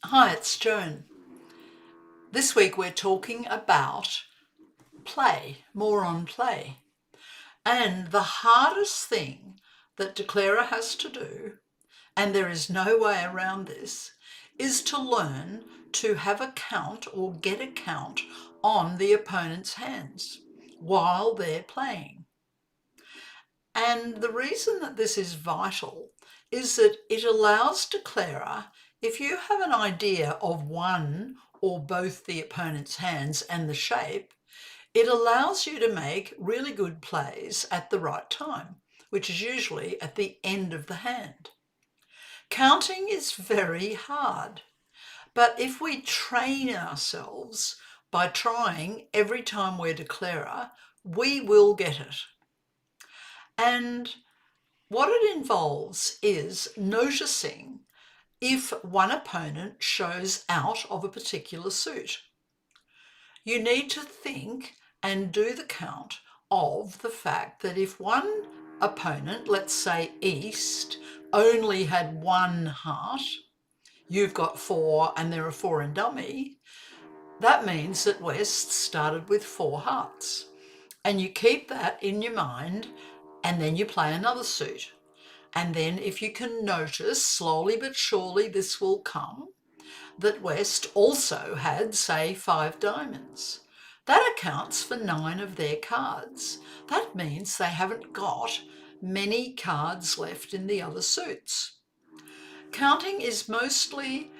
Hi, it's Joan. This week we're talking about play, more on play. And the hardest thing that declarer has to do, and there is no way around this, is to learn to have a count or get a count on the opponent's hands while they're playing. And the reason that this is vital is that it allows declarer, if you have an idea of one or both the opponent's hands and the shape, it allows you to make really good plays at the right time, which is usually at the end of the hand. Counting is very hard, but if we train ourselves by trying every time we're declarer, we will get it. And what it involves is noticing if one opponent shows out of a particular suit. You need to think and do the count of the fact that if one opponent, let's say East, only had one heart, you've got four and there are four in dummy, that means that West started with four hearts. And you keep that in your mind and then you play another suit. And then if you can notice, slowly but surely this will come, that West also had, say, 5 diamonds. That accounts for 9 of their cards. That means they haven't got many cards left in the other suits. Counting is mostly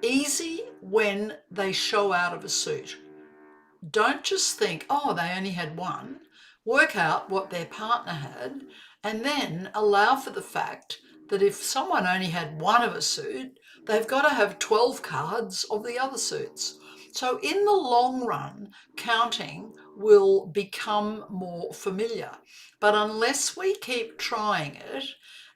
easy when they show out of a suit. Don't just think, oh, they only had one. Work out what their partner had and then allow for the fact that if someone only had one of a suit, they've got to have 12 cards of the other suits. So in the long run, counting will become more familiar. But unless we keep trying it,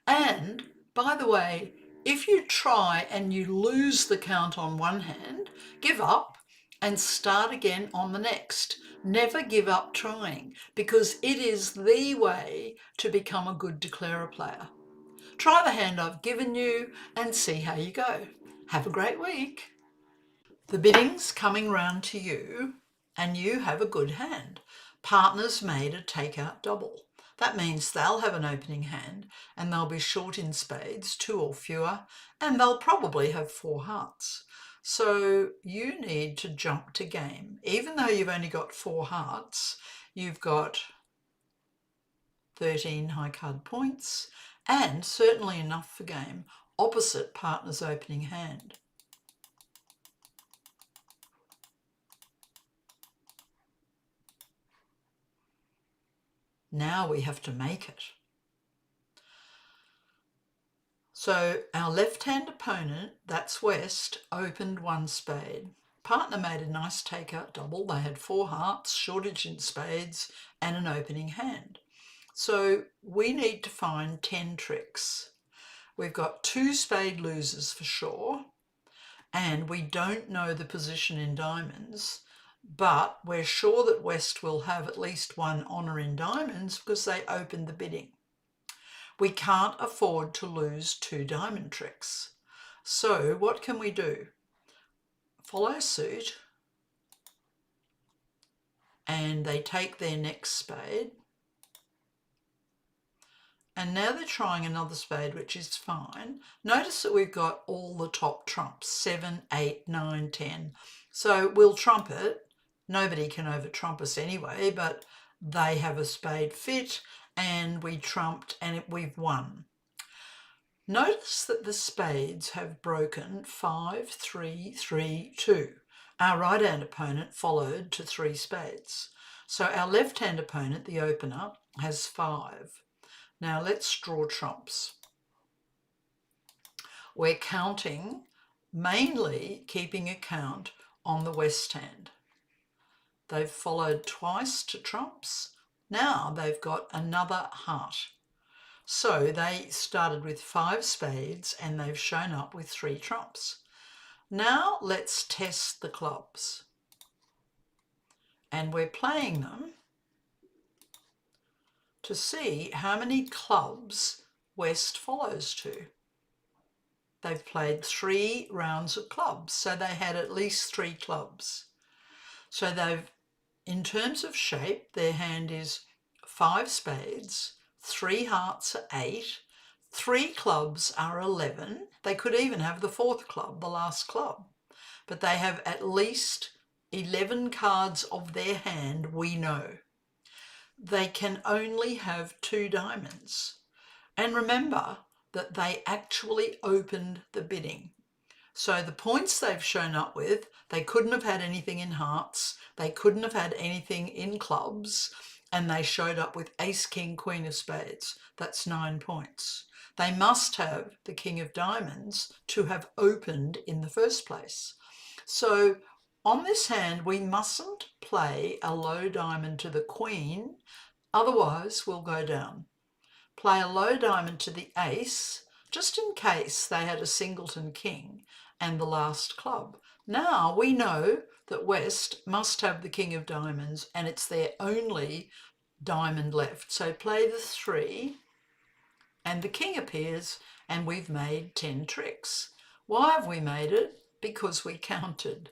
and by the way, if you try and you lose the count on one hand, give up and start again on the next. Never give up trying, because it is the way to become a good declarer player. Try the hand I've given you and see how you go. Have a great week. The bidding's coming round to you and you have a good hand. Partners made a takeout double. That means they'll have an opening hand and they'll be short in spades, 2 or fewer, and they'll probably have 4 hearts. So you need to jump to game. Even though you've only got 4 hearts, you've got 13 high card points and certainly enough for game opposite partner's opening hand. Now we have to make it. So our left-hand opponent, that's West, opened 1 spade. Partner made a nice takeout double. They had 4 hearts, shortage in spades, and an opening hand. So we need to find 10 tricks. We've got 2 spade losers for sure, and we don't know the position in diamonds, but we're sure that West will have at least 1 honour in diamonds because they opened the bidding. We can't afford to lose 2 diamond tricks. So what can we do? Follow suit, and they take their next spade. And now they're trying another spade, which is fine. Notice that we've got all the top trumps, 7, 8, 9, 10. So we'll trump it. Nobody can over-trump us anyway, but they have a spade fit, and we trumped, and we've won. Notice that the spades have broken 5, 3, 3, 2. Our right-hand opponent followed to 3 spades. So our left-hand opponent, the opener, has 5. Now let's draw trumps. We're counting, mainly keeping a count on the West hand. They've followed twice to trumps. Now they've got another heart. So they started with 5 spades and they've shown up with 3 trumps. Now let's test the clubs. And we're playing them to see how many clubs West follows to. they've played 3 rounds of clubs. So they had at least 3 clubs. So they've, in terms of shape, their hand is 5 spades, 3 hearts are 8, 3 clubs are 11. They could even have the 4th club, the last club. But they have at least 11 cards of their hand, we know. They can only have 2 diamonds. And remember that they actually opened the bidding. So the points they've shown up with, they couldn't have had anything in hearts, they couldn't have had anything in clubs, and they showed up with ace, king, queen of spades. That's 9 points. They must have the king of diamonds to have opened in the first place. So on this hand, we mustn't play a low diamond to the queen, otherwise we'll go down. Play a low diamond to the ace, just in case they had a singleton king and the last club. Now we know that West must have the king of diamonds and it's their only diamond left. So play the 3 and the king appears and we've made 10 tricks. Why have we made it? Because we counted.